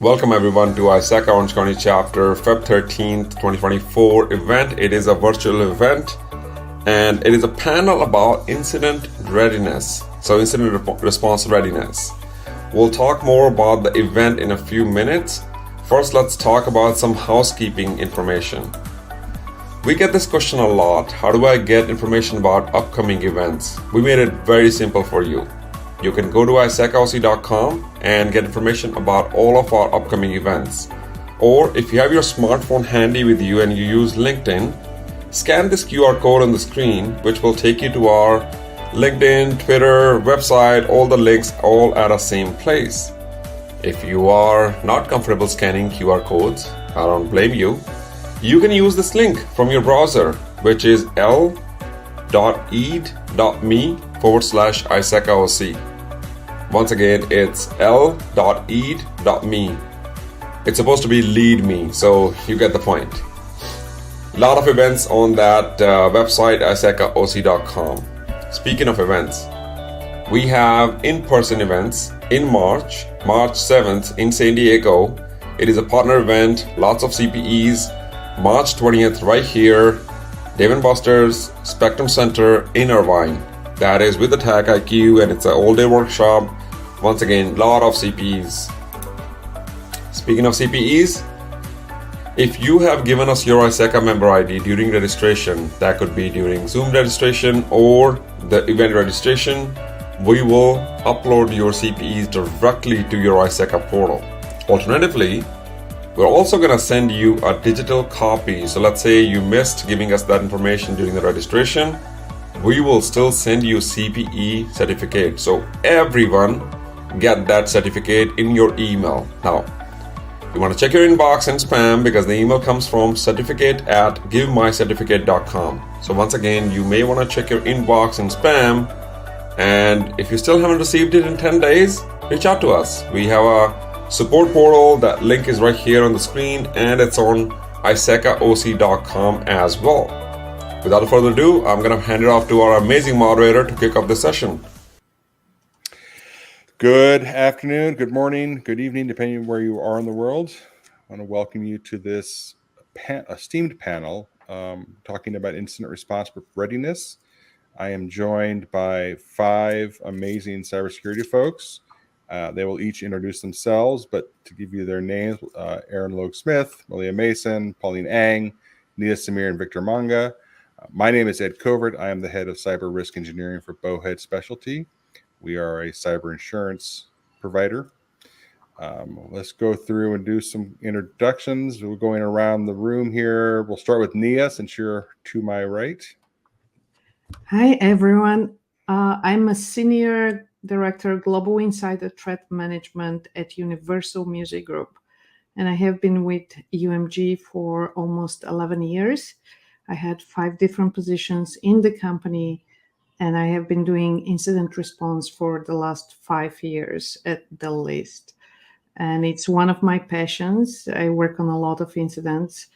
Welcome everyone to ISACA Orange County Chapter Feb 13th, 2024 event. It is a virtual event and it is a panel about incident readiness. So incident response readiness. We'll talk more about the event in a few minutes. First, let's talk about some housekeeping information. We get this question a lot. How do I get information about upcoming events? We made it very simple for you. You can go to isacaoc.com and get information about all of our upcoming events. Or if you have your smartphone handy with you and you use LinkedIn, scan this QR code on the screen, which will take you to our LinkedIn, Twitter, website, all the links all at a same place. If you are not comfortable scanning QR codes, I don't blame you. You can use this link from your browser, which is l.eid.me/ISACAOC. Once again, it's l.eid.me. It's supposed to be lead me, so you get the point. A lot of events on that website, isacaoc.com. Speaking of events, we have in-person events in March 7th in San Diego. It is a partner event, lots of CPEs. March 20th right here, Dave & Buster's Spectrum Center in Irvine. That is with the Tag IQ, and it's an all-day workshop. Once again, lot of CPEs. Speaking of CPEs, if you have given us your ISACA member ID during registration, that could be during Zoom registration or the event registration, we will upload your CPEs directly to your ISACA portal. Alternatively, we're also going to send you a digital copy. So let's say you missed giving us that information during the registration, we will still send you CPE certificate. So everyone get that certificate in your email. Now, you want to check your inbox and spam because the email comes from certificate@givemycertificate.com. So once again, you may want to check your inbox and spam. And if you still haven't received it in 10 days, reach out to us. We have a support portal. That link is right here on the screen, and it's on isacaoc.com as well. Without further ado, I'm going to hand it off to our amazing moderator to kick off the session. Good afternoon, good morning, good evening, depending on where you are in the world. I want to welcome you to this esteemed panel talking about incident response readiness. I am joined by 5 amazing cybersecurity folks. They will each introduce themselves, but to give you their names, Aaron Logue-Smith, Malia Mason, Pauline Ang, Nia Samir, and Victor Manga. My name is Ed Covert. I am the head of cyber risk engineering for Bowhead Specialty. We are a cyber insurance provider. Let's go through and do some introductions. We're going around the room here. We'll start with Nia, since you're to my right. Hi, everyone. I'm a senior director, Global Insider Threat Management at Universal Music Group, and I have been with UMG for almost 11 years. I had 5 different positions in the company, and I have been doing incident response for the last 5 years at the least. And it's one of my passions. I work on a lot of incidents,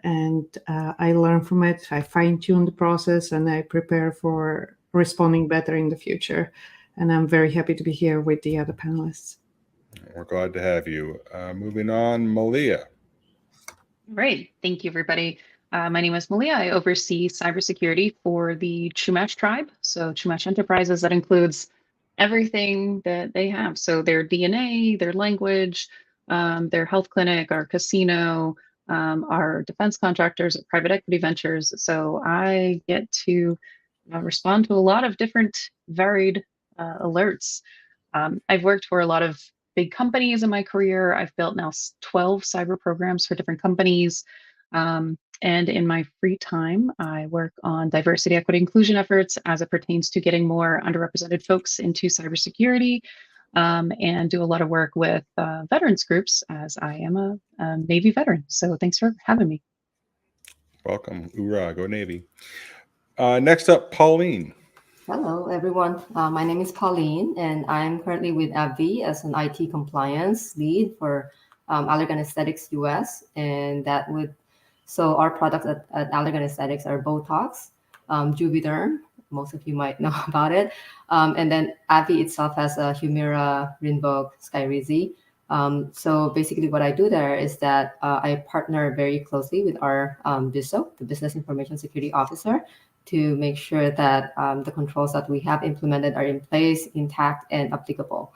and I learn from it. I fine-tune the process, and I prepare for responding better in the future. And I'm very happy to be here with the other panelists. We're glad to have you. Moving on, Malia. Great. Thank you, everybody. My name is Malia. I oversee cybersecurity for the Chumash tribe. So Chumash Enterprises, that includes everything that they have. So their DNA, their language, their health clinic, our casino, our defense contractors, private equity ventures. So I get to respond to a lot of different varied alerts. I've worked for a lot of big companies in my career. I've built now 12 cyber programs for different companies. And in my free time, I work on diversity, equity, inclusion efforts as it pertains to getting more underrepresented folks into cybersecurity, and do a lot of work with veterans groups, as I am a Navy veteran. So thanks for having me. Welcome. Hoorah, go Navy. Next up, Pauline. Hello, everyone. My name is Pauline, and I'm currently with AbbVie as an IT compliance lead for Allergan Aesthetics US, and so our products at Allergan Aesthetics are Botox, Juvederm, most of you might know about it, and then AbbVie itself has Humira, Rinvoq, Skyrizi, So basically what I do there is that I partner very closely with our BISO, the Business Information Security Officer, to make sure that the controls that we have implemented are in place, intact, and applicable.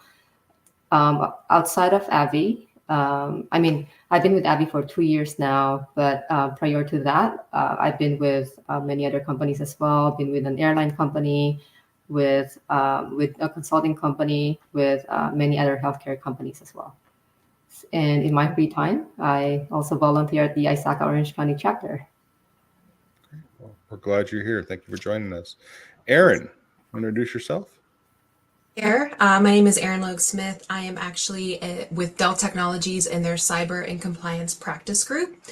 Outside of Avi, I've been with Avi for 2 years now, but prior to that, I've been with many other companies as well. Been with an airline company, with a consulting company, with many other healthcare companies as well. And in my free time, I also volunteer at the ISACA Orange County chapter. Well, we're glad you're here. Thank you for joining us. Erin, introduce yourself. My name is Erin Logue Smith. I am actually with Dell Technologies in their cyber and compliance practice group.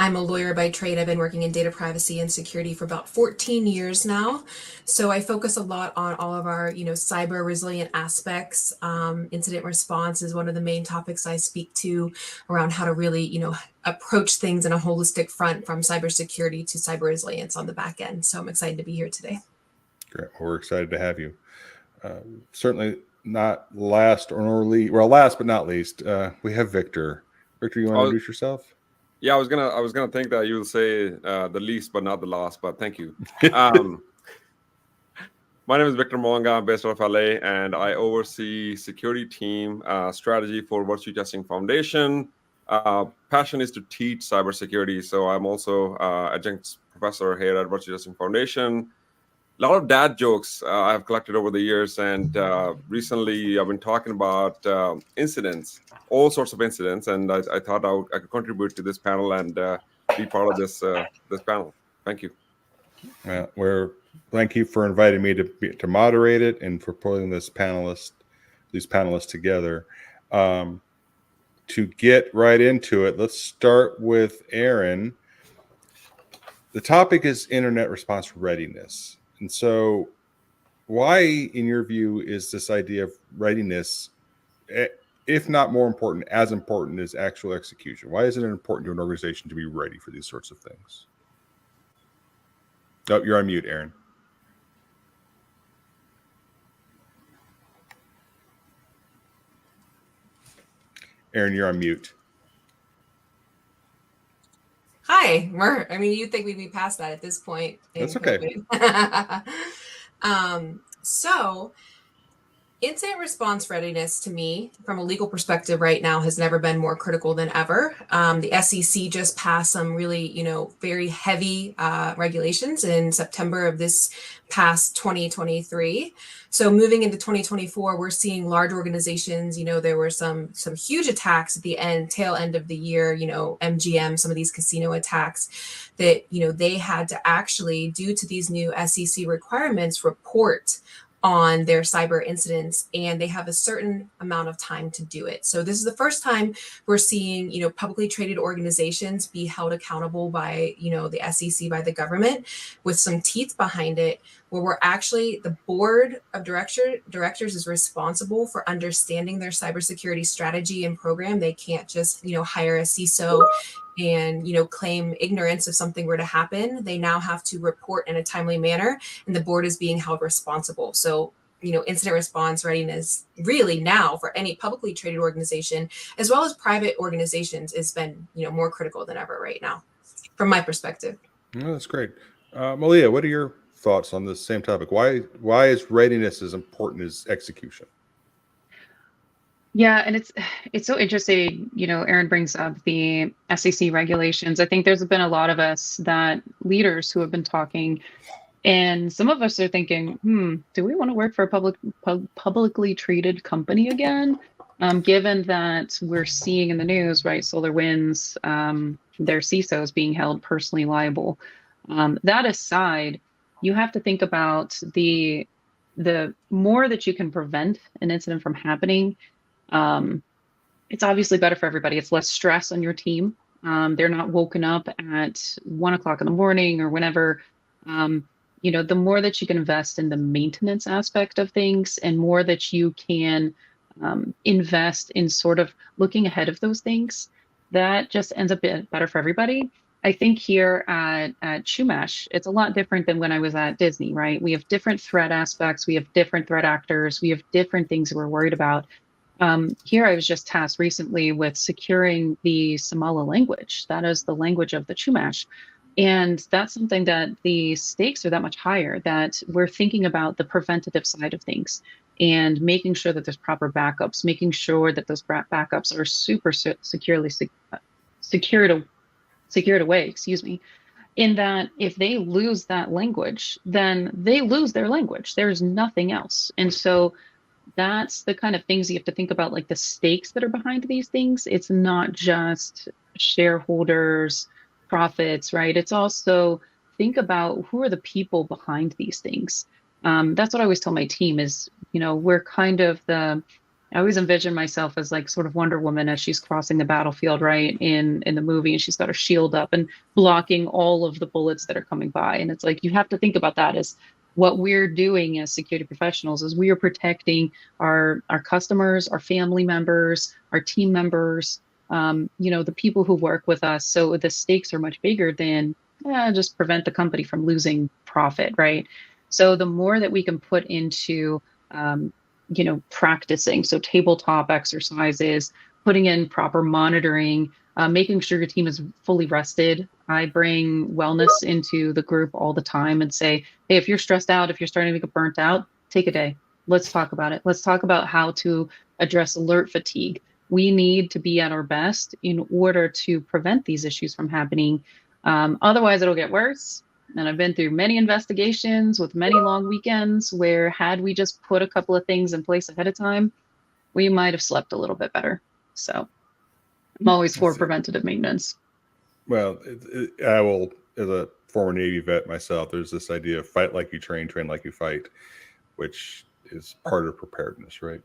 I'm a lawyer by trade. I've been working in data privacy and security for about 14 years now. So I focus a lot on all of our, cyber resilient aspects. Incident response is one of the main topics I speak to around how to really, approach things in a holistic front from cybersecurity to cyber resilience on the back end. So I'm excited to be here today. Great. We're excited to have you. Certainly not last or least. Well, last but not least, we have Victor. Victor, you want to introduce yourself? Yeah, I was gonna think that you'll say the least but not the last, but thank you. My name is Victor Mwanga. I'm based out of LA, and I oversee security team strategy for Virtue Testing Foundation. Passion is to teach cybersecurity, so I'm also adjunct professor here at Virtue Testing Foundation. A lot of dad jokes I've collected over the years, and recently I've been talking about incidents, all sorts of incidents, and I thought I could contribute to this panel and be part of this panel. Thank you. Thank you for inviting me to moderate it and for putting these panelists together. To get right into it, let's start with Erin. The topic is internet response readiness. And so why, in your view, is this idea of readiness, if not more important, as important as actual execution? Why is it important to an organization to be ready for these sorts of things? Oh, you're on mute, Erin. Erin, you're on mute. Hi, you'd think we'd be past that at this point. That's okay. So incident response readiness to me, from a legal perspective right now, has never been more critical than ever. The SEC just passed some really, very heavy regulations in September of this past 2023. So moving into 2024, we're seeing large organizations, there were some huge attacks at the tail end of the year, MGM, some of these casino attacks that, they had to actually, due to these new SEC requirements, report on their cyber incidents, and they have a certain amount of time to do it. So this is the first time we're seeing, publicly traded organizations be held accountable by, the SEC, by the government, with some teeth behind it, where we're actually, the board of directors is responsible for understanding their cybersecurity strategy and program. They can't just, hire a CISO and, claim ignorance if something were to happen. They now have to report in a timely manner, and the board is being held responsible. So, incident response readiness really now for any publicly traded organization, as well as private organizations, has been, more critical than ever right now, from my perspective. Oh, that's great. Malia, what are your thoughts on this same topic? Why is readiness as important as execution? Yeah, and it's so interesting, Erin brings up the SEC regulations. I think there's been a lot of us leaders who have been talking, and some of us are thinking, do we want to work for a publicly traded company again? Given that we're seeing in the news, right, SolarWinds, their CISOs being held personally liable. That aside, you have to think about the more that you can prevent an incident from happening. It's obviously better for everybody. It's less stress on your team. They're not woken up at 1 o'clock in the morning or whenever. The more that you can invest in the maintenance aspect of things, and more that you can invest in sort of looking ahead of those things, that just ends up being better for everybody. I think here at Chumash, it's a lot different than when I was at Disney, right? We have different threat aspects. We have different threat actors. We have different things that we're worried about. Here, I was just tasked recently with securing the Somali language. That is the language of the Chumash. And that's something that the stakes are that much higher, that we're thinking about the preventative side of things and making sure that there's proper backups, making sure that those backups are super securely secured away, excuse me, in that if they lose that language, then they lose their language. There's nothing else. And so that's the kind of things you have to think about, like the stakes that are behind these things. It's not just shareholders, profits, right? It's also think about who are the people behind these things. That's what I always tell my team is, we're kind of I always envision myself as like sort of Wonder Woman as she's crossing the battlefield, right? In the movie, and she's got her shield up and blocking all of the bullets that are coming by. And it's like you have to think about that as what we're doing as security professionals is we are protecting our customers, our family members, our team members, the people who work with us. So the stakes are much bigger than just prevent the company from losing profit, right? So the more that we can put into practicing, so tabletop exercises, putting in proper monitoring, making sure your team is fully rested. I bring wellness into the group all the time and say, hey, if you're stressed out, if you're starting to get burnt out, take a day. Let's talk about it. Let's talk about how to address alert fatigue. We need to be at our best in order to prevent these issues from happening. Otherwise, it'll get worse. And I've been through many investigations with many long weekends where had we just put a couple of things in place ahead of time, we might have slept a little bit better. So I'm always for preventative maintenance. Well, I will, as a former Navy vet myself, there's this idea of fight like you train, train like you fight, which is part of preparedness, right?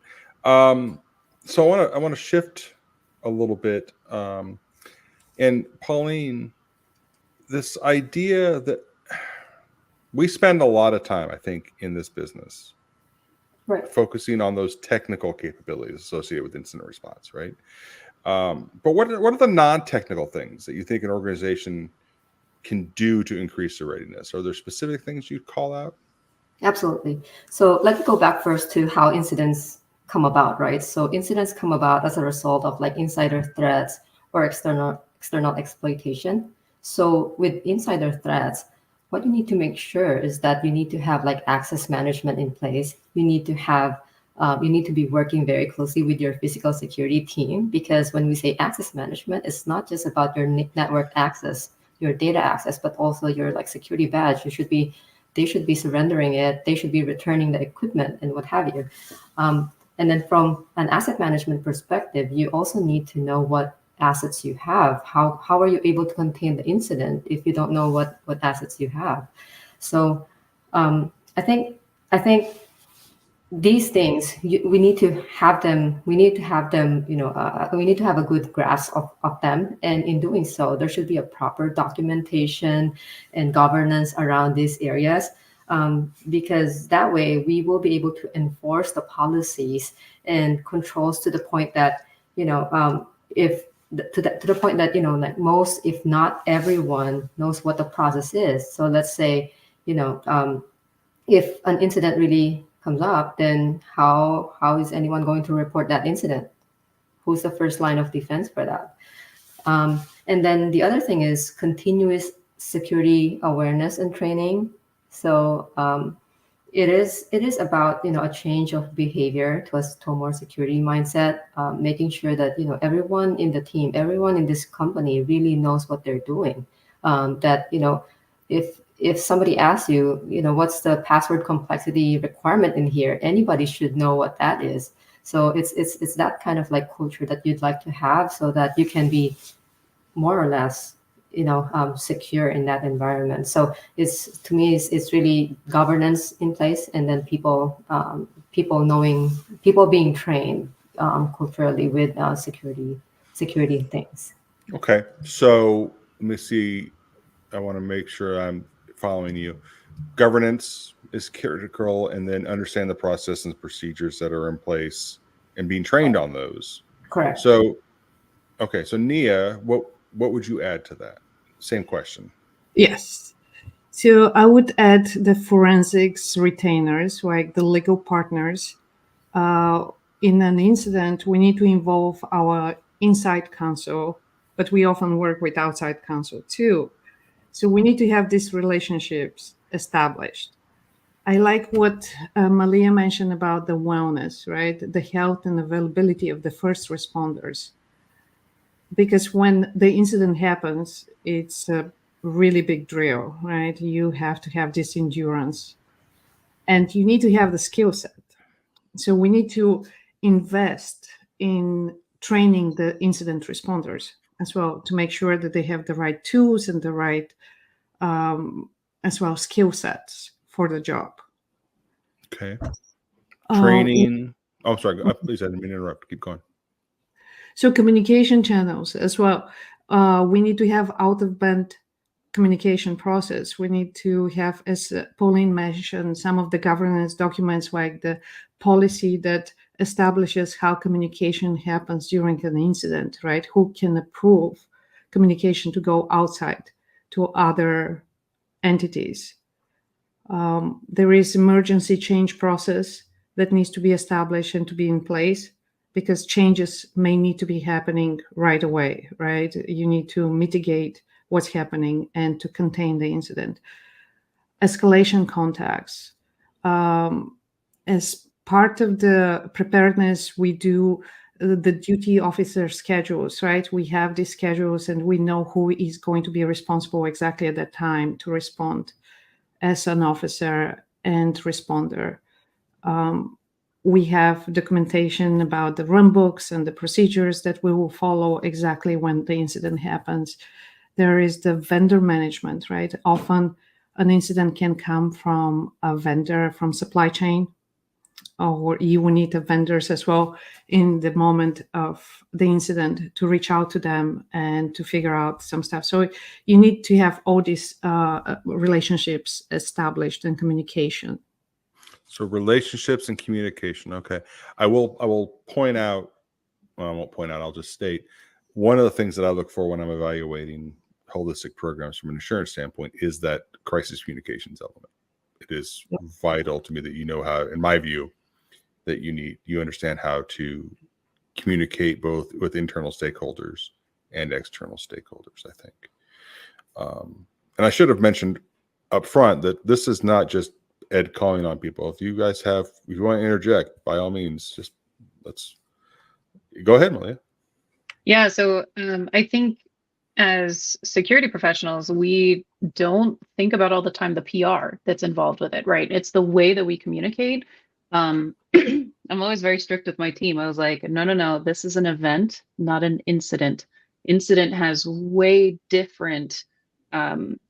So I want to shift a little bit. And Pauline, this idea that we spend a lot of time, I think, in this business, Right. focusing on those technical capabilities associated with incident response, right? But what are the non-technical things that you think an organization can do to increase their readiness? Are there specific things you'd call out? Absolutely. So let's go back first to how incidents come about, right? So incidents come about as a result of like insider threats or external exploitation. So with insider threats, what you need to make sure is that you need to have like access management in place. You need to be working very closely with your physical security team, because when we say access management, it's not just about your network access, your data access, but also your like security badge. They should be surrendering it. They should be returning the equipment and what have you. And then from an asset management perspective, you also need to know what assets you have. How are you able to contain the incident if you don't know what assets you have? So I think these things we need to have them. We need to have them. We need to have a good grasp of them. And in doing so, there should be a proper documentation and governance around these areas. Because that way we will be able to enforce the policies and controls to the point that to the point that like most, if not everyone, knows what the process is. So let's say if an incident really comes up, then how is anyone going to report that incident? Who's the first line of defense for that? And then the other thing is continuous security awareness and training. So it is about a change of behavior to a more security mindset, making sure that everyone in the team, everyone in this company really knows what they're doing. That if somebody asks you, what's the password complexity requirement in here, anybody should know what that is. So it's that kind of like culture that you'd like to have, so that you can be more or less secure in that environment. So to me it's really governance in place, and then people being trained culturally with security things. Okay, so let me see. I want to make sure I'm following you. Governance is critical, and then understand the process and the procedures that are in place and being trained on those. Correct. So, okay, so Nia, what would you add to that? Same question. Yes. So I would add the forensics retainers, like the legal partners. in an incident, we need to involve our inside counsel, but we often work with outside counsel too. So we need to have these relationships established. I like what Malia mentioned about the wellness, right? The health and availability of the first responders. Because when the incident happens, it's a really big drill, right? You have to have this endurance and you need to have the skill set. So we need to invest in training the incident responders as well to make sure that they have the right tools and the right as well skill sets for the job. Okay. Training. Oh, sorry. Please, I didn't mean to interrupt. Keep going. So communication channels as well. We need to have out-of-band communication process. We need to have, as Pauline mentioned, some of the governance documents like the policy that establishes how communication happens during an incident, right? Who can approve communication to go outside to other entities. There is emergency change process that needs to be established and to be in place because changes may need to be happening right away, right? You need to mitigate what's happening and to contain the incident. Escalation contacts. As part of the preparedness, we do the duty officer schedules, right? We have these schedules and we know who is going to be responsible exactly at that time to respond as an officer and responder. We have documentation about the run books and the procedures that we will follow exactly when the incident happens. There is the vendor management, right? Often an incident can come from a vendor, from supply chain, or you will need the vendors as well in the moment of the incident to reach out to them and to figure out some stuff. So you need to have all these relationships established and communication. So relationships and communication. Okay. I will point out, well, I won't point out, I'll just state one of the things that I look for when I'm evaluating holistic programs from an insurance standpoint is that crisis communications element. It is vital to me that you know how, in my view, that you understand how to communicate both with internal stakeholders and external stakeholders, I think. And I should have mentioned up front that this is not just Ed calling on people. If you want to interject, by all means, let's go ahead, Malia. Yeah, so I think as security professionals, we don't think about all the time the PR that's involved with it, right? It's the way that we communicate. I'm always very strict with my team. I was like, no, this is an event, not an incident. Incident has way different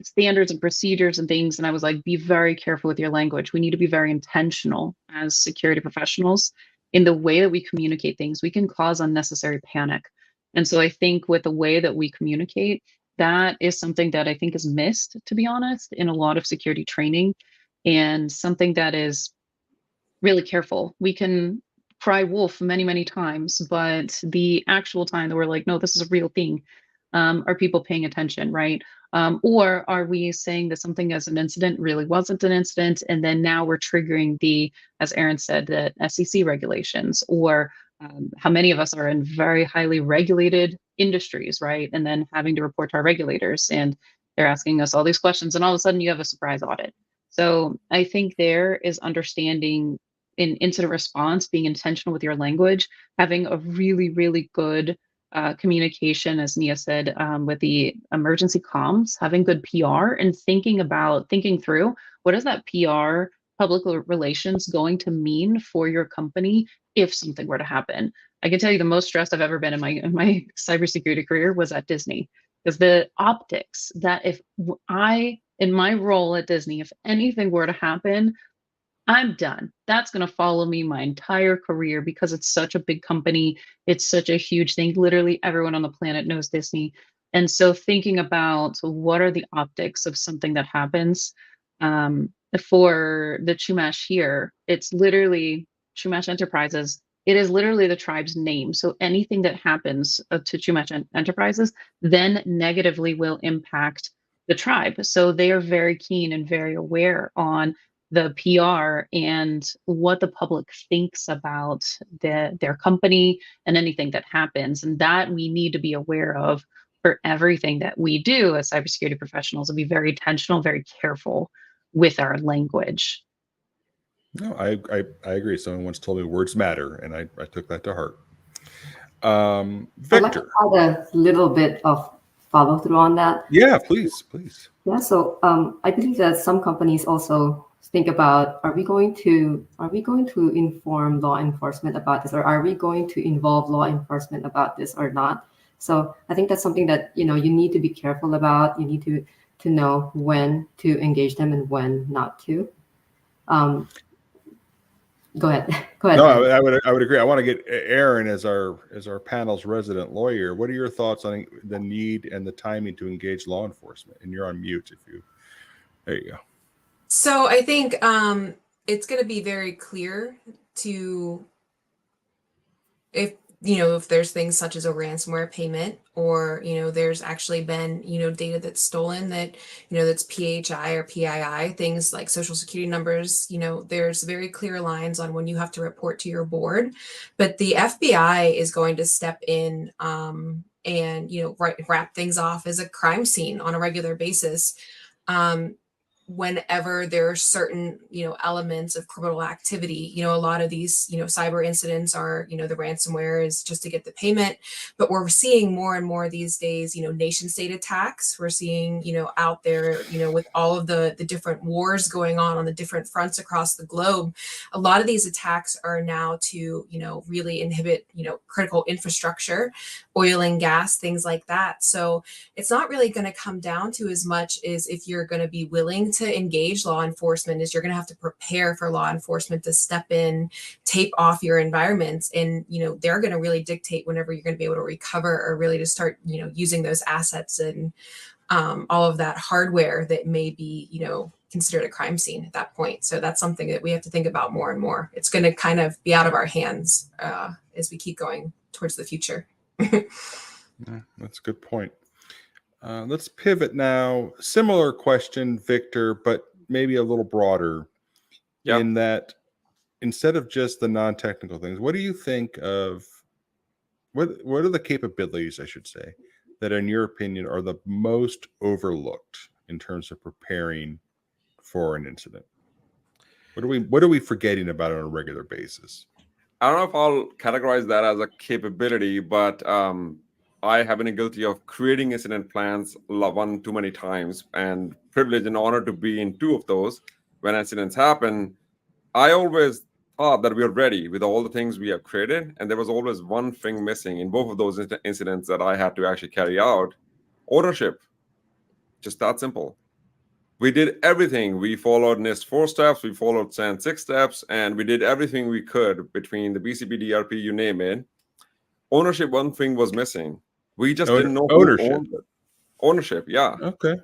standards and procedures and things. And I was like, be very careful with your language. We need to be very intentional as security professionals in the way that we communicate things. We can cause unnecessary panic. And so I think with the way that we communicate, that is something that I think is missed, to be honest, in a lot of security training, and something that is really careful. We can cry wolf many, many times, but the actual time that we're like, no, this is a real thing. Are people paying attention, right? Or are we saying that something as an incident really wasn't an incident, and then now we're triggering the, as Aaron said, the SEC regulations, or how many of us are in very highly regulated industries, right? And then having to report to our regulators, and they're asking us all these questions, and all of a sudden you have a surprise audit. So I think there is understanding in incident response, being intentional with your language, having a really, really good communication, as Nia said, with the emergency comms, having good PR, and thinking through what is that PR, public relations, going to mean for your company if something were to happen. I can tell you the most stressed I've ever been in my cybersecurity career was at Disney, because the optics that if I, in my role at Disney, if anything were to happen, I'm done. That's going to follow me my entire career, because it's such a big company. It's such a huge thing. Literally everyone on the planet knows Disney. And so thinking about what are the optics of something that happens, for the Chumash here, it's literally Chumash Enterprises. It is literally the tribe's name. So anything that happens to Chumash Enterprises then negatively will impact the tribe. So they are very keen and very aware on the PR and what the public thinks about their company and anything that happens. And that we need to be aware of for everything that we do as cybersecurity professionals, and be very intentional, very careful with our language. No, I agree. Someone once told me words matter, and I took that to heart. I'd like to Victor. add a little bit of follow through on that. Yeah, please. Yeah, so I believe that some companies also think about, are we going to inform law enforcement about this, or are we going to involve law enforcement about this or not? So I think that's something that you need to be careful about. You need to know when to engage them and when not to. Go ahead. No, I would agree. I want to get Aaron as our panel's resident lawyer. What are your thoughts on the need and the timing to engage law enforcement? And you're on mute there you go. So I think it's going to be very clear to, if there's things such as a ransomware payment, or there's actually been data that's stolen that that's PHI or PII, things like social security numbers, there's very clear lines on when you have to report to your board. But the FBI is going to step in and wrap things off as a crime scene on a regular basis. Whenever there are certain, elements of criminal activity, a lot of these, cyber incidents are, the ransomware is just to get the payment, but we're seeing more and more these days, nation state attacks. We're seeing, out there, with all of the different wars going on the different fronts across the globe, a lot of these attacks are now to, really inhibit, critical infrastructure, oil and gas, things like that. So it's not really going to come down to as much as if you're going to be willing to engage law enforcement, is you're going to have to prepare for law enforcement to step in, tape off your environments, and they're going to really dictate whenever you're going to be able to recover, or really to start using those assets and all of that hardware that may be considered a crime scene at that point. So that's something that we have to think about more and more. It's going to kind of be out of our hands as we keep going towards the future. Yeah, that's a good point. Let's pivot now. Similar question, Victor, but maybe a little broader. Yeah. In that, instead of just the non-technical things, what do you think of? What are the capabilities, I should say, that in your opinion are the most overlooked in terms of preparing for an incident? What are we forgetting about on a regular basis? I don't know if I'll categorize that as a capability, but I have been guilty of creating incident plans one too many times, and privileged and honored to be in two of those. When incidents happen, I always thought that we are ready with all the things we have created, and there was always one thing missing in both of those incidents that I had to actually carry out: ownership. Just that simple. We did everything. We followed NIST 4 steps, we followed SAN 6 steps, and we did everything we could between the BCP, DRP, you name it. Ownership, one thing was missing. We just didn't know ownership. Who owned it. Ownership, yeah. Okay.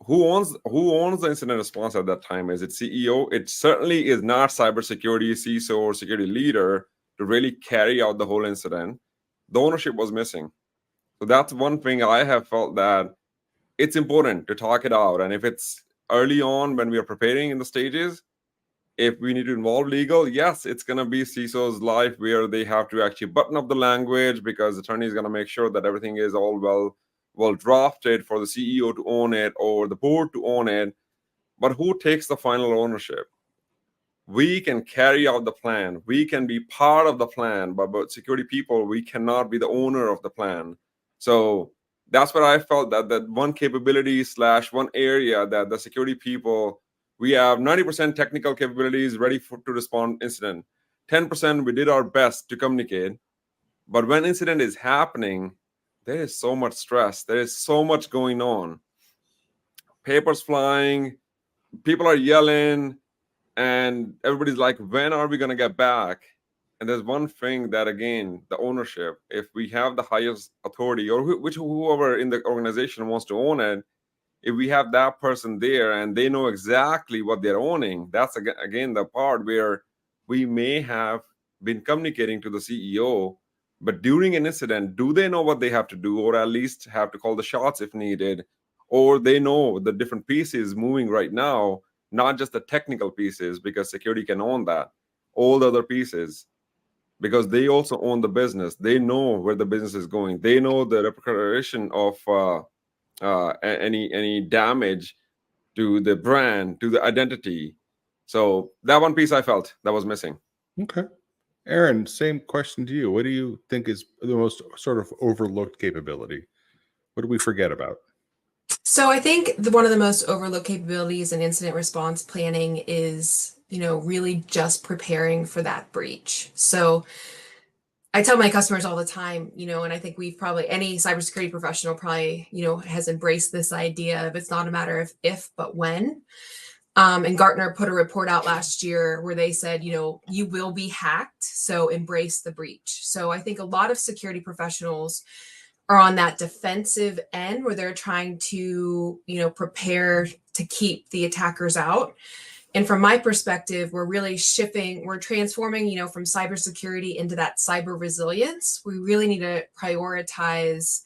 Who owns the incident response at that time? Is it CEO? It certainly is not cybersecurity CISO or security leader to really carry out the whole incident. The ownership was missing. So that's one thing I have felt that it's important to talk it out. And if it's early on when we are preparing in the stages, if we need to involve legal, yes, it's going to be CISO's life where they have to actually button up the language, because the attorney is going to make sure that everything is all well drafted for the CEO to own it or the board to own it. But who takes the final ownership? We can carry out the plan. We can be part of the plan, but security people, we cannot be the owner of the plan. So that's where I felt that one capability / one area that the security people, we have 90% technical capabilities ready to respond incident. 10% we did our best to communicate. But when incident is happening, there is so much stress. There is so much going on. Papers flying, people are yelling, and everybody's like, when are we going to get back? And there's one thing that, again, the ownership, if we have the highest authority, or whoever in the organization wants to own it, if we have that person there and they know exactly what they're owning, that's again the part where we may have been communicating to the CEO, but during an incident, do they know what they have to do, or at least have to call the shots if needed, or they know the different pieces moving right now, not just the technical pieces, because security can own that, all the other pieces, because they also own the business. They know where the business is going. They know the repercussion of any damage to the brand, to the identity. So that one piece I felt that was missing. Okay. Aaron, same question to you. What do you think is the most sort of overlooked capability? What do we forget about? So I think one of the most overlooked capabilities in incident response planning is, really just preparing for that breach. So I tell my customers all the time, and I think we've probably, any cybersecurity professional probably, has embraced this idea of it's not a matter of if, but when. And Gartner put a report out last year where they said, you will be hacked, so embrace the breach. So I think a lot of security professionals are on that defensive end where they're trying to, prepare to keep the attackers out. And from my perspective, we're really we're transforming, from cybersecurity into that cyber resilience. We really need to prioritize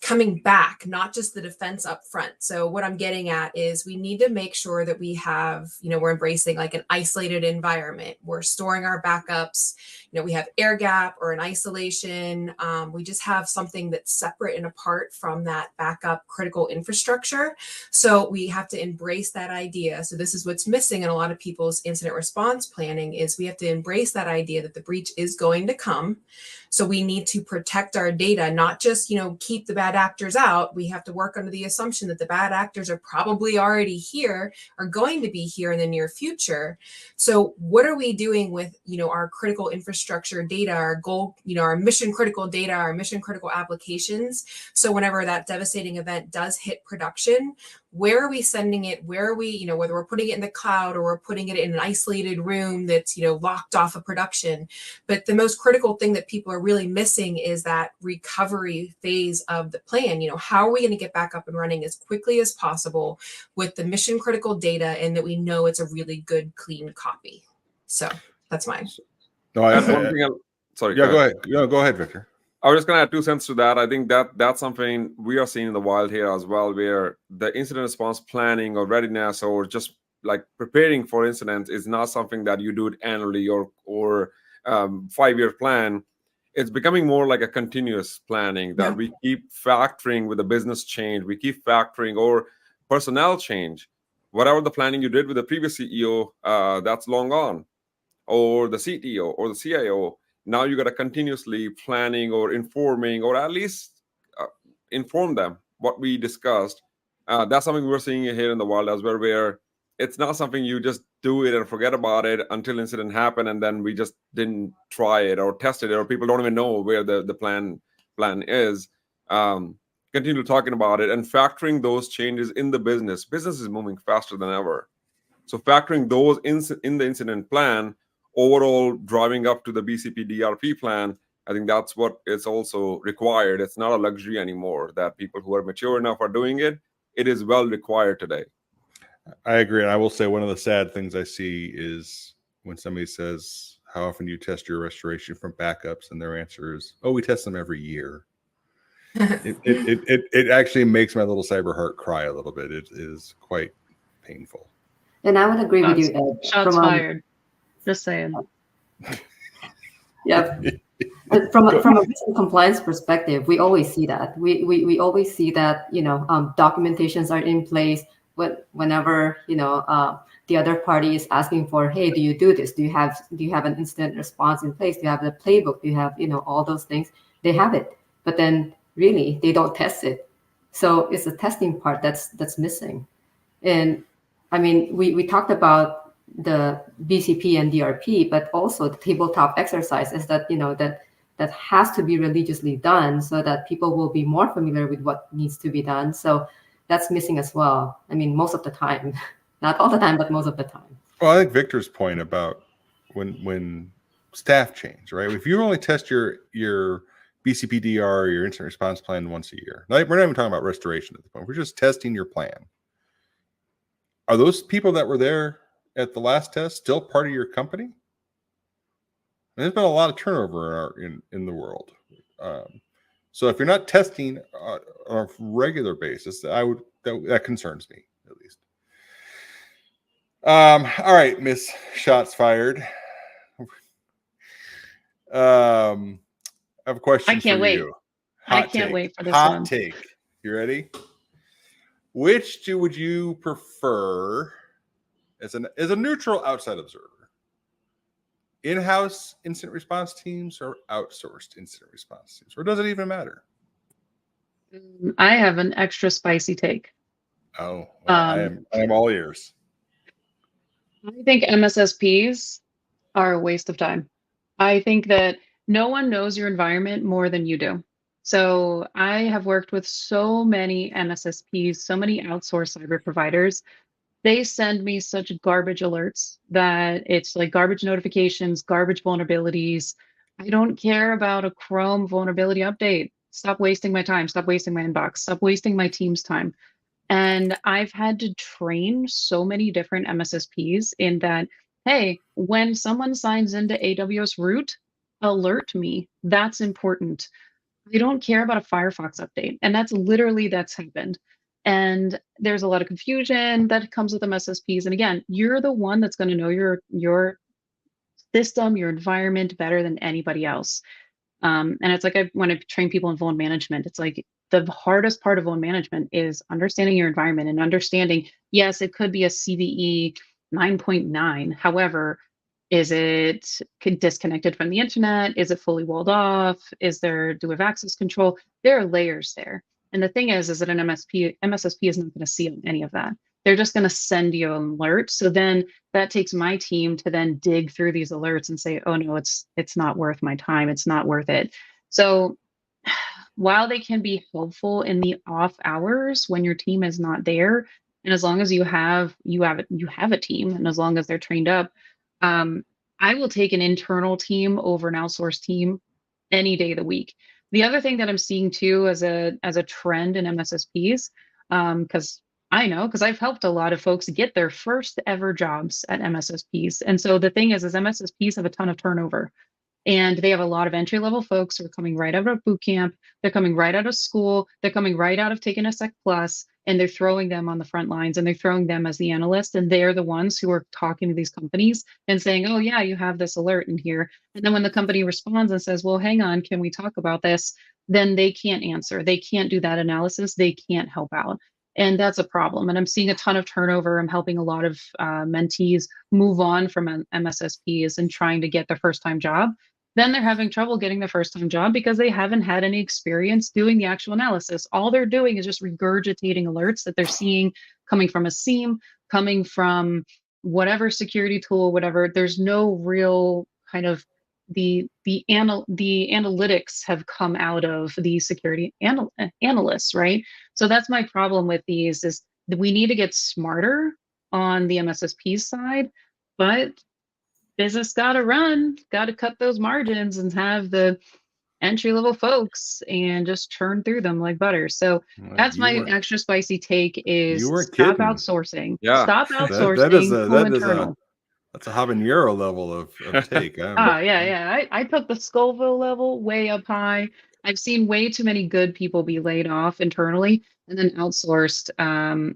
coming back, not just the defense up front. So what I'm getting at is we need to make sure that we have, we're embracing like an isolated environment. We're storing our backups. We have air gap or an isolation. We just have something that's separate and apart from that backup critical infrastructure. So we have to embrace that idea. So this is what's missing in a lot of people's incident response planning is we have to embrace that idea that the breach is going to come. So we need to protect our data, not just, keep the bad actors out. We have to work under the assumption that the bad actors are probably already here, are going to be here in the near future. So what are we doing with, our critical infrastructure data, our goal, our mission critical data, our mission critical applications? So whenever that devastating event does hit production, where are we sending it? Where are we, whether we're putting it in the cloud or we're putting it in an isolated room that's, locked off of production. But the most critical thing that people are really missing is that recovery phase of the plan. How are we going to get back up and running as quickly as possible with the mission critical data and that we know it's a really good, clean copy? So that's mine. No, sorry. Yeah, go ahead. No, go ahead, Victor. I was just going to add 2 cents to that. I think that's something we are seeing in the wild here as well, where the incident response planning or readiness or just like preparing for incidents is not something that you do it annually or 5-year plan. It's becoming more like a continuous planning that we keep factoring with the business change. We keep factoring or personnel change. Whatever the planning you did with the previous CEO, that's long gone, or the CTO or the CIO. Now you got to continuously planning or informing, or at least inform them what we discussed. That's something we're seeing here in the world as well, where it's not something you just do it and forget about it until incident happened, and then we just didn't try it or test it, or people don't even know where the plan is. Continue talking about it and factoring those changes in the business. Business is moving faster than ever. So factoring those in the incident plan, overall driving up to the BCP DRP plan, I think that's what is also required. It's not a luxury anymore that people who are mature enough are doing it. It is well required today. I agree. And I will say one of the sad things I see is when somebody says, how often do you test your restoration from backups? And their answer is, oh, we test them every year. It actually makes my little cyber heart cry a little bit. It is quite painful. And I would agree with you, Ed. Shots fired. Just saying. Yeah. From a risk and compliance perspective, we always see that. We always see that, documentations are in place whenever, the other party is asking for, hey, do you do this? Do you have an incident response in place? Do you have the playbook? Do you have, all those things? They have it. But then really they don't test it. So it's the testing part that's missing. And I mean, we talked about the BCP and DRP, but also the tabletop exercise is that, that has to be religiously done so that people will be more familiar with what needs to be done. So that's missing as well. I mean, most of the time, not all the time, but most of the time. Well, I think Victor's point about when staff change, right? If you only test your BCPDR or your incident response plan once a year, we're not even talking about restoration at the point. We're just testing your plan. Are those people that were there at the last test still part of your company? And there's been a lot of turnover in the world. So if you're not testing on a regular basis, that concerns me at least. All right, Miss Shots Fired. I have a question I can't for wait. you. I can't wait for this Hot one. take. You ready? Which would you prefer as a neutral outside observer? In-house incident response teams or outsourced incident response teams? Or does it even matter? I have an extra spicy take. Oh, well, I am all ears. I think MSSPs are a waste of time. I think that no one knows your environment more than you do. So I have worked with so many MSSPs, so many outsourced cyber providers. They send me such garbage alerts that it's like garbage notifications, garbage vulnerabilities. I don't care about a Chrome vulnerability update. Stop wasting my time. Stop wasting my inbox. Stop wasting my team's time. And I've had to train so many different MSSPs in that, hey, when someone signs into AWS root, alert me. That's important. I don't care about a Firefox update. And that's happened. And there's a lot of confusion that comes with MSSPs. And again, you're the one that's going to know your system, your environment better than anybody else. And it's like when I train people in vuln management, it's like the hardest part of vuln management is understanding your environment and understanding, yes, it could be a CVE 9.9. However, is it disconnected from the internet? Is it fully walled off? Do we have access control? There are layers there. And the thing is that an MSSP is not going to see any of that. They're just going to send you an alert. So then that takes my team to then dig through these alerts and say, oh no, it's not worth my time. It's not worth it. So while they can be helpful in the off hours when your team is not there, and as long as you have a team, and as long as they're trained up, I will take an internal team over an outsourced team any day of the week. The other thing that I'm seeing too as a trend in MSSPs, because because I've helped a lot of folks get their first ever jobs at MSSPs. And so the thing is MSSPs have a ton of turnover. And they have a lot of entry level folks who are coming right out of boot camp. They're coming right out of school. They're coming right out of taking a Sec Plus, and they're throwing them on the front lines and they're throwing them as the analyst. And they're the ones who are talking to these companies and saying, oh, yeah, you have this alert in here. And then when the company responds and says, well, hang on, can we talk about this? Then they can't answer. They can't do that analysis. They can't help out. And that's a problem. And I'm seeing a ton of turnover. I'm helping a lot of mentees move on from MSSPs and trying to get their first time job. Then they're having trouble getting their first time job because they haven't had any experience doing the actual analysis. All they're doing is just regurgitating alerts that they're seeing coming from a SIEM, coming from whatever security tool, whatever. There's no real kind of the analytics have come out of the security analysts, right? So that's my problem with these is that we need to get smarter on the MSSP side, but business got to run, got to cut those margins and have the entry level folks and just churn through them like butter. So that's my extra spicy take is stop outsourcing. Yeah. Stop outsourcing. That's a habanero level of take. Yeah. I took the Scoville level way up high. I've seen way too many good people be laid off internally and then outsourced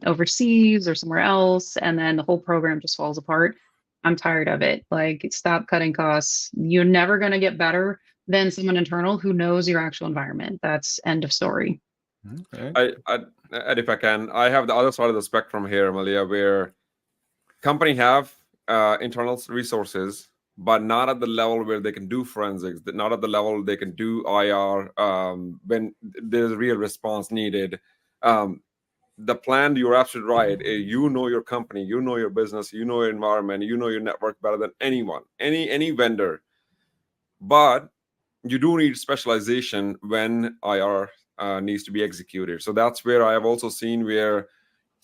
overseas or somewhere else. And then the whole program just falls apart. I'm tired of it. Like, stop cutting costs. You're never going to get better than someone internal who knows your actual environment. That's end of story. Okay. And if I can, I have the other side of the spectrum here, Malia, where company have internal resources, but not at the level where they can do forensics, not at the level they can do IR when there's a real response needed. The plan, you're absolutely right. You know your company, you know your business, you know your environment, you know your network better than anyone, any vendor. But you do need specialization when IR needs to be executed. So that's where I have also seen where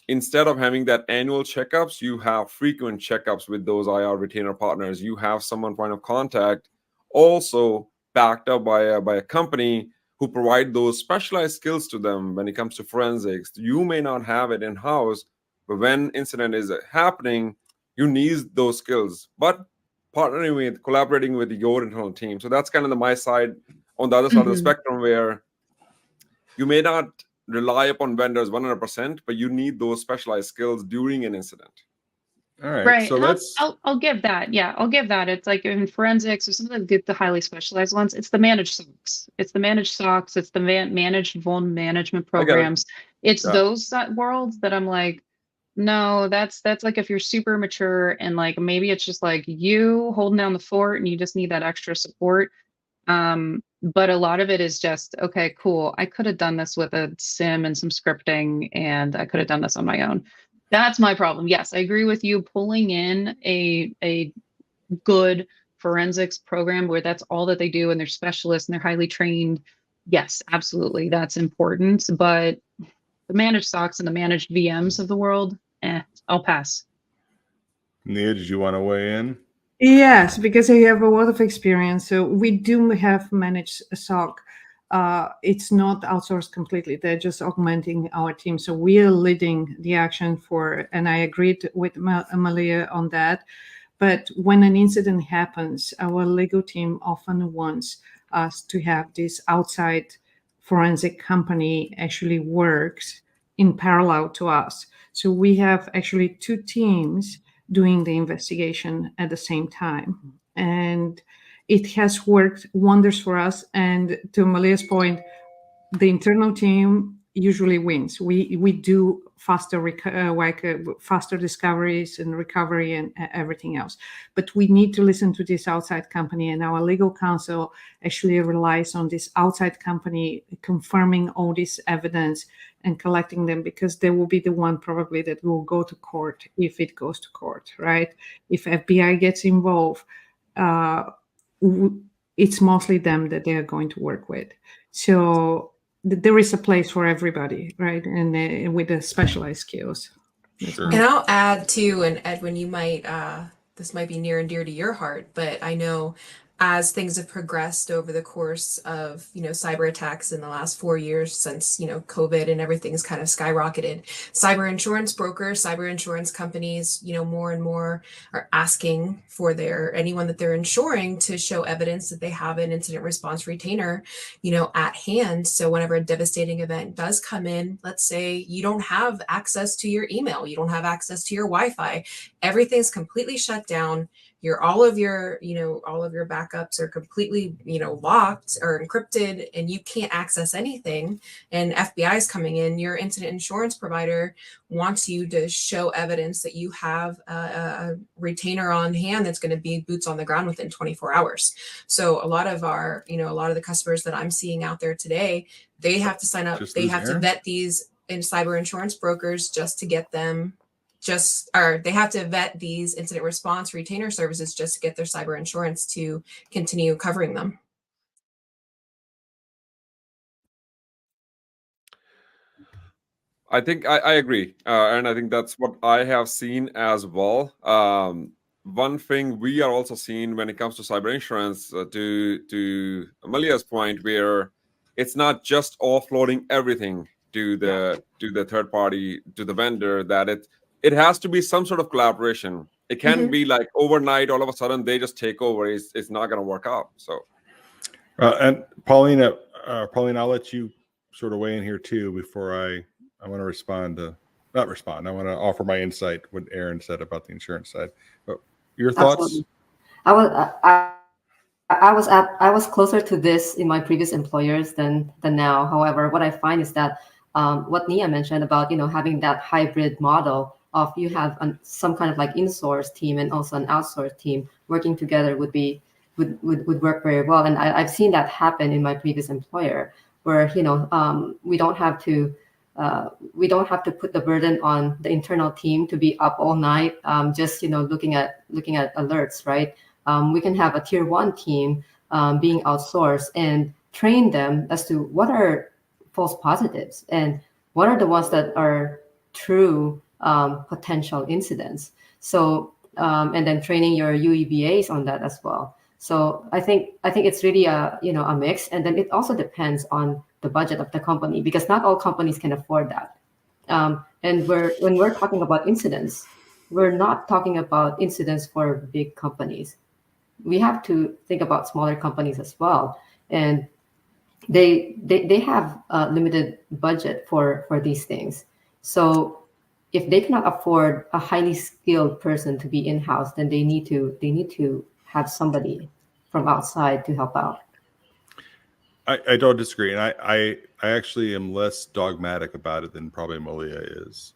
instead of having that annual checkups, you have frequent checkups with those IR retainer partners. You have someone point of contact, also backed up by a company who provide those specialized skills to them when it comes to forensics. You may not have it in-house, but when incident is happening, you need those skills. But collaborating with your internal team. So that's kind of my side. On the other side of the spectrum, where you may not rely upon vendors 100%, but you need those specialized skills during an incident. All right. Right. So And let's. I'll give that. Yeah, I'll give that. It's like in forensics or some of the highly specialized ones, it's the managed SOCs. It's the managed SOCs, it's the managed vuln management I got it. programs. It's Yeah. those worlds that I'm like, no, that's like if you're super mature and like maybe it's just like you holding down the fort and you just need that extra support. But a lot of it is just, okay, cool. I could have done this with a sim and some scripting, and I could have done this on my own. That's my problem. Yes, I agree with you. Pulling in a good forensics program where that's all that they do and they're specialists and they're highly trained. Yes, absolutely. That's important. But the managed SOCs and the managed VMs of the world, I'll pass. Nia, did you want to weigh in? Yes, because I have a lot of experience. So we do have managed a SOC. It's not outsourced completely. They're just augmenting our team. So we are leading the action for, and I agreed with Malia on that. But when an incident happens, our legal team often wants us to have this outside forensic company actually works in parallel to us. So we have actually two teams doing the investigation at the same time. And it has worked wonders for us. And to Malia's point, the internal team usually wins. We do faster faster discoveries and recovery and everything else. But we need to listen to this outside company, and our legal counsel actually relies on this outside company confirming all this evidence and collecting them, because they will be the one probably that will go to court if it goes to court, right? If FBI gets involved, it's mostly them that they are going to work with. So there is a place for everybody, right? And with the specialized skills. Sure. And I'll add too, and Edwin, you might, this might be near and dear to your heart, but I know as things have progressed over the course of, cyber attacks in the last 4 years since, COVID and everything's kind of skyrocketed, cyber insurance brokers, cyber insurance companies, more and more are asking for anyone that they're insuring to show evidence that they have an incident response retainer, at hand. So whenever a devastating event does come in, let's say you don't have access to your email, you don't have access to your Wi-Fi, everything's completely shut down. All of your backups are completely, locked or encrypted, and you can't access anything. And FBI is coming in. Your incident insurance provider wants you to show evidence that you have a retainer on hand that's going to be boots on the ground within 24 hours. So a lot of the customers that I'm seeing out there today, they have to sign up. They have to vet these in cyber insurance brokers just to get them. They have to vet these incident response retainer services just to get their cyber insurance to continue covering them. I think I agree, and I think that's what I have seen as well. One thing we are also seeing when it comes to cyber insurance, to Amalia's point, where it's not just offloading everything to the third party, to the vendor, that it has to be some sort of collaboration. It can't be like overnight, all of a sudden they just take over. It's not going to work out. So, and Pauline, I'll let you sort of weigh in here too before I want to respond. I want to offer my insight what Aaron said about the insurance side. But your thoughts? Absolutely. I was closer to this in my previous employers than now. However, what I find is that what Nia mentioned about having that hybrid model of you have some kind of like in-source team and also an outsourced team working together would work very well. And I've seen that happen in my previous employer, where we don't have to put the burden on the internal team to be up all night just looking at alerts, right? We can have a tier 1 team being outsourced and train them as to what are false positives and what are the ones that are true potential incidents. So and then training your UEBAs on that as well. So I think it's really a mix, and then it also depends on the budget of the company, because not all companies can afford that. And when we're talking about incidents, we're not talking about incidents for big companies. We have to think about smaller companies as well, and they have a limited budget for these things. So if they cannot afford a highly skilled person to be in-house, then they need to have somebody from outside to help out. I don't disagree, and I actually am less dogmatic about it than probably Malia is,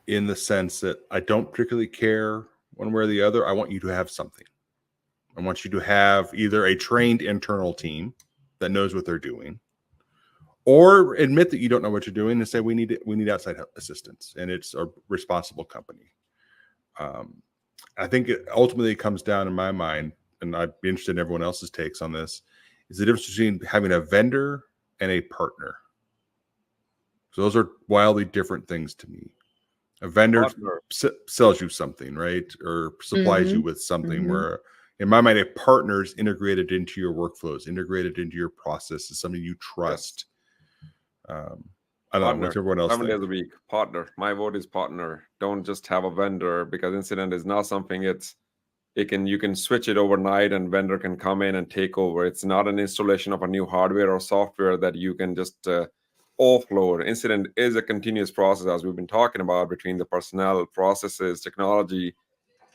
in the sense that I don't particularly care one way or the other. I want you to have something. I want you to have either a trained internal team that knows what they're doing, or admit that you don't know what you're doing and say we need outside assistance, and it's a responsible company. I think it ultimately comes down, in my mind, and I'd be interested in everyone else's takes on this, is the difference between having a vendor and a partner. So those are wildly different things to me. A vendor sells you something, right? Or supplies you with something, where in my mind, a partner is integrated into your workflows, integrated into your processes, something you trust. I don't know. What's everyone else 7 think? days a week, partner. My vote is partner. Don't just have a vendor, because incident is not something you can switch it overnight and vendor can come in and take over. It's not an installation of a new hardware or software that you can just offload. Incident is a continuous process, as we've been talking about, between the personnel, processes, technology.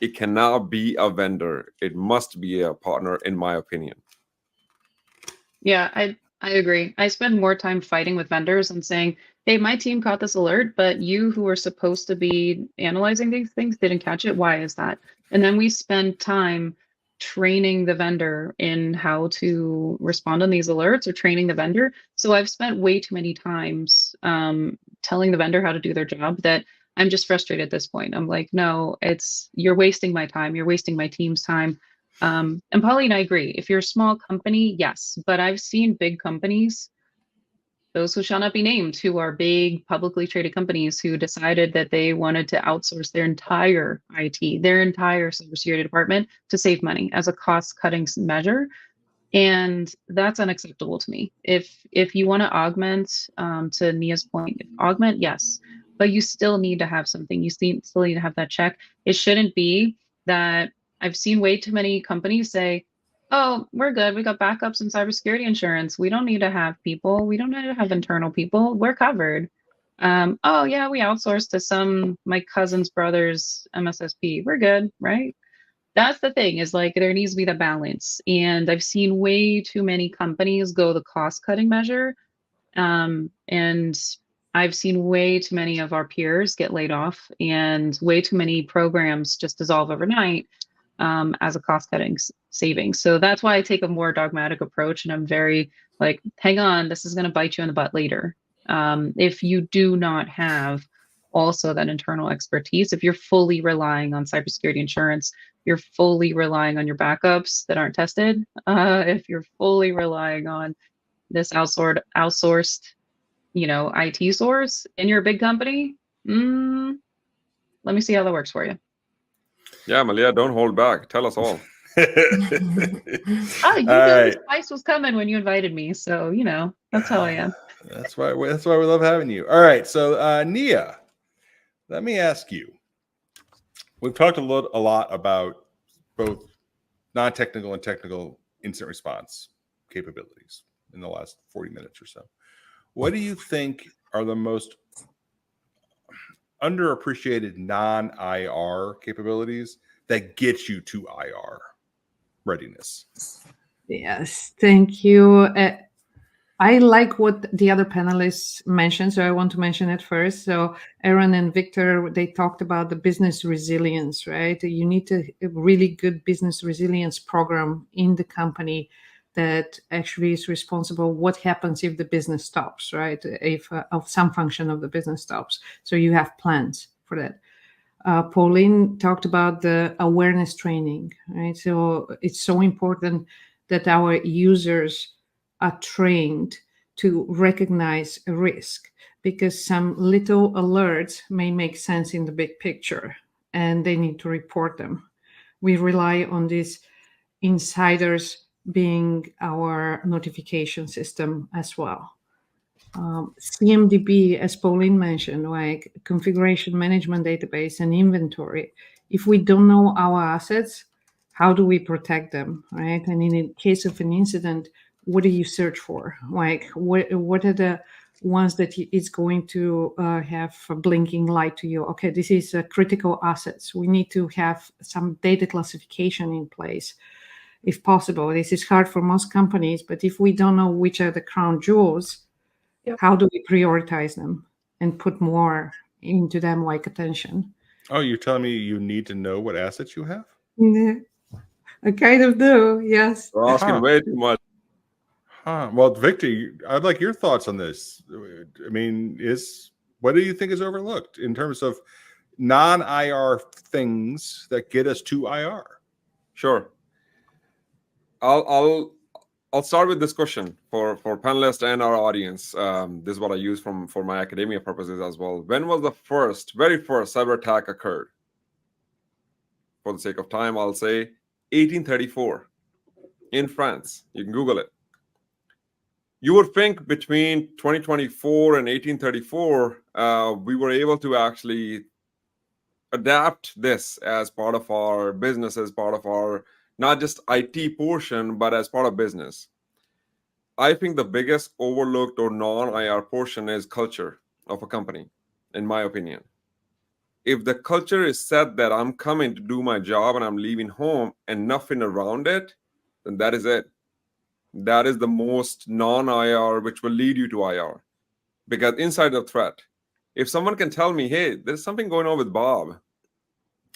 It cannot be a vendor. It must be a partner, in my opinion. Yeah, I agree. I spend more time fighting with vendors and saying, hey, my team caught this alert, but you who are supposed to be analyzing these things didn't catch it. Why is that? And then we spend time training the vendor in how to respond on these alerts, or training the vendor. So I've spent way too many times telling the vendor how to do their job that I'm just frustrated at this point. I'm like, no, you're wasting my time. You're wasting my team's time. And Pauline, I agree. If you're a small company, yes, but I've seen big companies, those who shall not be named, who are big publicly traded companies, who decided that they wanted to outsource their entire IT, their entire cybersecurity department, to save money as a cost-cutting measure. And that's unacceptable to me. If you want to augment, to Nia's point, augment, yes, but you still need to have something. You still need to have that check. It shouldn't be that. I've seen way too many companies say, oh, we're good. We got backups and cybersecurity insurance. We don't need to have people. We don't need to have internal people. We're covered. Oh yeah, we outsourced to my cousin's brother's MSSP. We're good, right? That's the thing, is like there needs to be the balance. And I've seen way too many companies go the cost cutting measure. And I've seen way too many of our peers get laid off, and way too many programs just dissolve overnight as a cost-cutting savings. So that's why I take a more dogmatic approach, and I'm very like, hang on, this is going to bite you in the butt later. If you do not have also that internal expertise, if you're fully relying on cybersecurity insurance, you're fully relying on your backups that aren't tested, if you're fully relying on this outsourced, IT source in your big company, let me see how that works for you. Yeah, Malia, don't hold back. Tell us all. You knew the spice was coming when you invited me, so that's how I am. That's why we love having you. All right, so Nia, let me ask you. We've talked a lot about both non-technical and technical incident response capabilities in the last 40 minutes or so. What do you think are the most underappreciated non-IR capabilities that get you to IR readiness? Yes, thank you. I like what the other panelists mentioned, so I want to mention it first. So Aaron and Victor, they talked about the business resilience, right? You need a really good business resilience program in the company that actually is responsible. What happens if the business stops, right? If some function of the business stops. So you have plans for that. Pauline talked about the awareness training, right? So it's so important that our users are trained to recognize a risk, because some little alerts may make sense in the big picture and they need to report them. We rely on these insiders being our notification system as well. CMDB, as Pauline mentioned, like configuration management database and inventory. If we don't know our assets, how do we protect them, right? And in the case of an incident, what do you search for? Like, what are the ones that it's going to have a blinking light to you. Okay, this is a critical assets. We need to have some data classification in place, if possible. This is hard for most companies, but if we don't know which are the crown jewels, how do we prioritize them and put more into them, like attention? Oh, you're telling me you need to know what assets you have? Yeah, I kind of do, yes. You're asking way too much. Well, Victor, I'd like your thoughts on this. I mean, what do you think is overlooked in terms of non-IR things that get us to IR? Sure. I'll start with this question for panelists and our audience. This is what I use for my academia purposes as well. When was the very first cyber attack occurred? For the sake of time, I'll say 1834 in France. You can Google it. You would think between 2024 and 1834, we were able to actually adapt this as part of our business, as part of our not just IT portion, but as part of business. I think the biggest overlooked or non-IR portion is culture of a company, in my opinion. If the culture is set that I'm coming to do my job and I'm leaving home and nothing around it, then that is it. That is the most non-IR, which will lead you to IR. Because inside the threat, if someone can tell me, hey, there's something going on with Bob,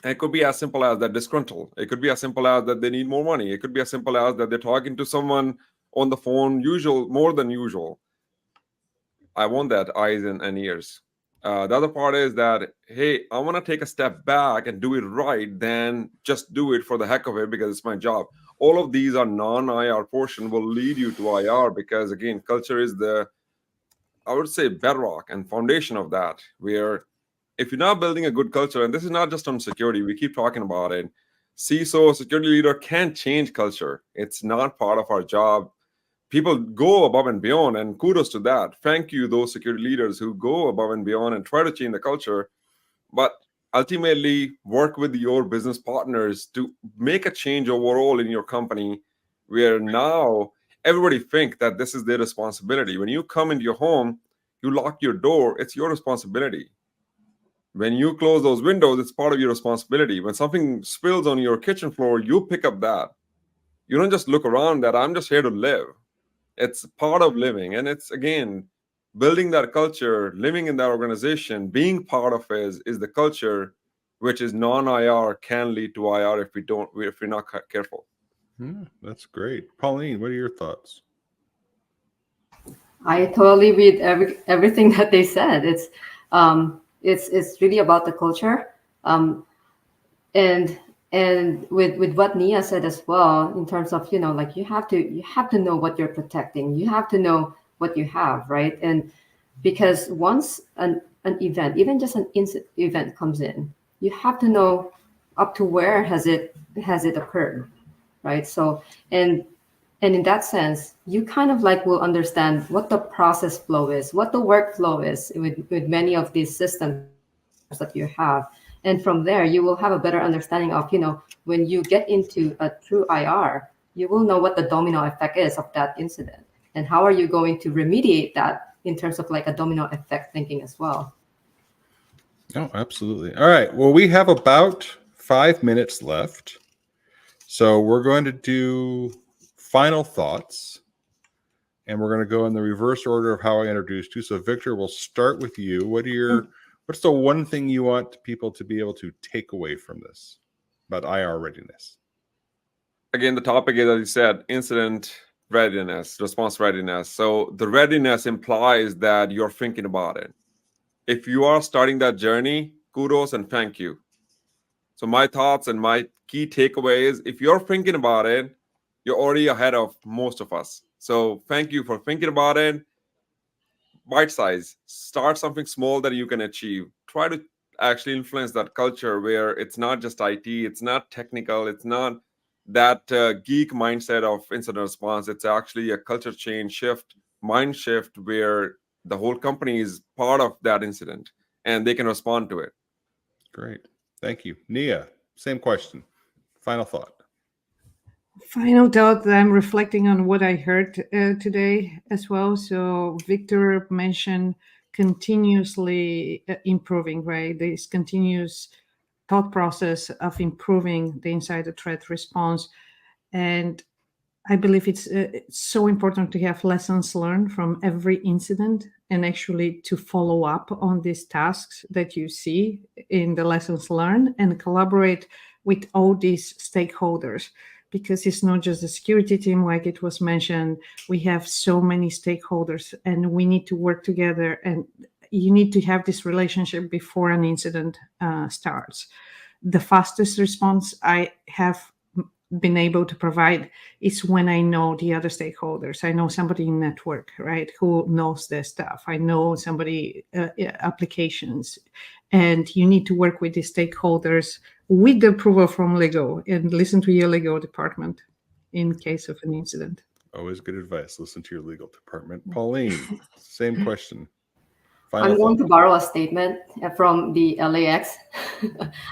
it could be as simple as that disgruntled. It could be as simple as that they need more money. It could be as simple as that they're talking to someone on the phone, more than usual. I want that eyes and ears. The other part is that, hey, I want to take a step back and do it right, then just do it for the heck of it because it's my job. All of these are non-IR portion will lead you to IR because, again, culture is I would say, bedrock and foundation of that, where if you're not building a good culture, and this is not just on security, we keep talking about it, CISO, security leader, can't change culture. It's not part of our job. People go above and beyond, and kudos to that. Thank you, those security leaders who go above and beyond and try to change the culture. But ultimately, work with your business partners to make a change overall in your company, where now everybody think that this is their responsibility. When you come into your home, you lock your door, it's your responsibility. When you close those windows, it's part of your responsibility. When something spills on your kitchen floor, you pick up that. You don't just look around that I'm just here to live. It's part of living. And it's, again, building that culture, living in that organization, being part of it is the culture, which is non-IR, can lead to IR if we're not careful. That's great. Pauline, what are your thoughts? I totally read everything that they said. It's really about the culture, and with what Nia said as well, in terms of, like, you have to know what you're protecting. You have to know what you have, right? And because once an event, even just an event comes in, you have to know up to where has it occurred, right? So and in that sense, you kind of like will understand what the process flow is, what the workflow is with many of these systems that you have. And from there, you will have a better understanding of, when you get into a true IR, you will know what the domino effect is of that incident. And how are you going to remediate that in terms of like a domino effect thinking as well. Oh, absolutely. All right. Well, we have about 5 minutes left. So we're going to do final thoughts. And we're going to go in the reverse order of how I introduced you. So Victor, we'll start with you. What's the one thing you want people to be able to take away from this about IR readiness? Again, the topic is, as you said, incident readiness, response readiness. So the readiness implies that you're thinking about it. If you are starting that journey, kudos and thank you. So my thoughts and my key takeaways, if you're thinking about it, you're already ahead of most of us. So thank you for thinking about it. Bite size, start something small that you can achieve. Try to actually influence that culture where it's not just IT, it's not technical, it's not that geek mindset of incident response. It's actually a culture change shift, mind shift, where the whole company is part of that incident and they can respond to it. Great. Thank you. Nia, same question. Final thought. Final thought that I'm reflecting on what I heard today as well. So Victor mentioned continuously improving, right? This continuous thought process of improving the insider threat response. And I believe it's so important to have lessons learned from every incident and actually to follow up on these tasks that you see in the lessons learned and collaborate with all these stakeholders, because it's not just the security team, like it was mentioned. We have so many stakeholders and we need to work together, and you need to have this relationship before an incident starts. The fastest response I have been able to provide is when I know the other stakeholders. I know somebody in network, right, who knows their stuff. I know somebody applications, and you need to work with the stakeholders with the approval from legal and listen to your legal department in case of an incident. Always good advice. Listen to your legal department. Pauline, same question. I'm going to borrow a statement from the LAX.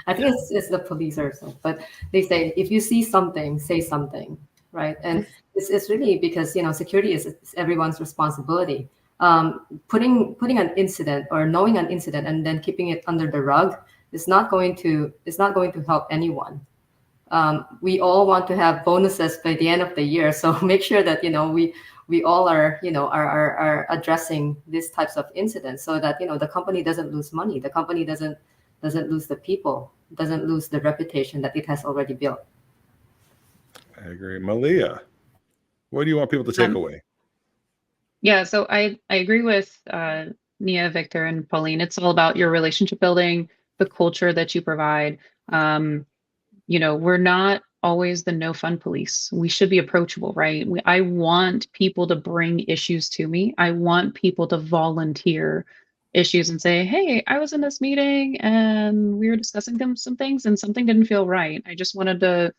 I think it's the police or something, but they say, if you see something, say something, right? And it's really because, security is everyone's responsibility. Putting an incident or knowing an incident and then keeping it under the rug is not going to help anyone. We all want to have bonuses by the end of the year, so make sure that we all are are addressing these types of incidents so that the company doesn't lose money, the company doesn't lose the people, doesn't lose the reputation that it has already built. I agree. Malia, what do you want people to take away? Yeah, so I agree with Nia, Victor, and Pauline. It's all about your relationship building, the culture that you provide. We're not always the no fun police. We should be approachable, right? I want people to bring issues to me. I want people to volunteer issues and say, hey, I was in this meeting and we were discussing some things and something didn't feel right. I just wanted to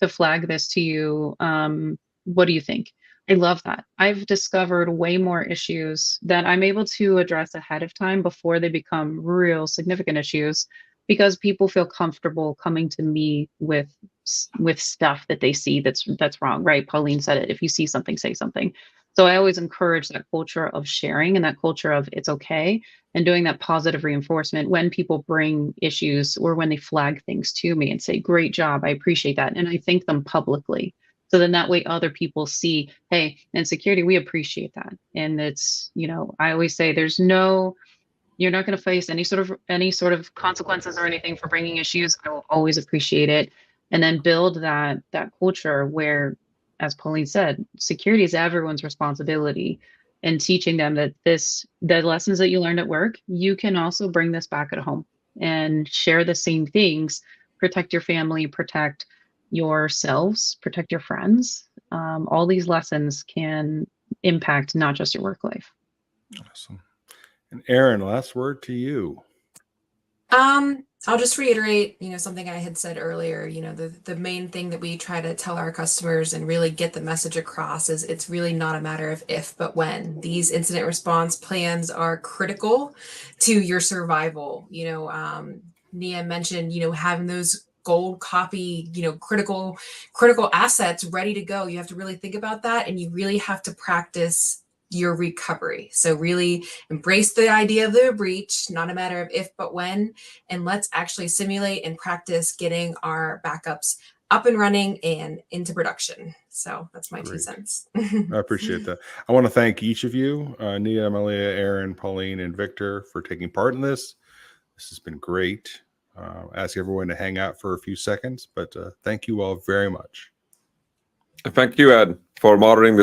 flag this to you. What do you think? I love that. I've discovered way more issues that I'm able to address ahead of time before they become real significant issues, because people feel comfortable coming to me with stuff that they see that's wrong, right? Pauline said it. If you see something, say something. So I always encourage that culture of sharing and that culture of it's okay, and doing that positive reinforcement when people bring issues or when they flag things to me and say, great job, I appreciate that. And I thank them publicly. So then that way other people see, hey, in security, we appreciate that. And it's, I always say you're not going to face any sort of consequences or anything for bringing issues. I will always appreciate it. And then build that culture where, as Pauline said, security is everyone's responsibility, and teaching them that the lessons that you learned at work, you can also bring this back at home and share the same things. Protect your family, protect yourselves, protect your friends. All these lessons can impact not just your work life. Awesome. And Aaron, last word to you. I'll just reiterate, something I had said earlier. The main thing that we try to tell our customers and really get the message across is it's really not a matter of if, but when. These incident response plans are critical to your survival. Nia mentioned, having those gold copy, critical assets ready to go. You have to really think about that, and you really have to practice your recovery. So really embrace the idea of the breach, not a matter of if, but when, and let's actually simulate and practice getting our backups up and running and into production. So that's my 2 cents. I appreciate that. I want to thank each of you, Nia, Malia, Aaron, Pauline, and Victor, for taking part in this. This has been great. Ask everyone to hang out for a few seconds, but thank you all very much. Thank you, Ed, for moderating this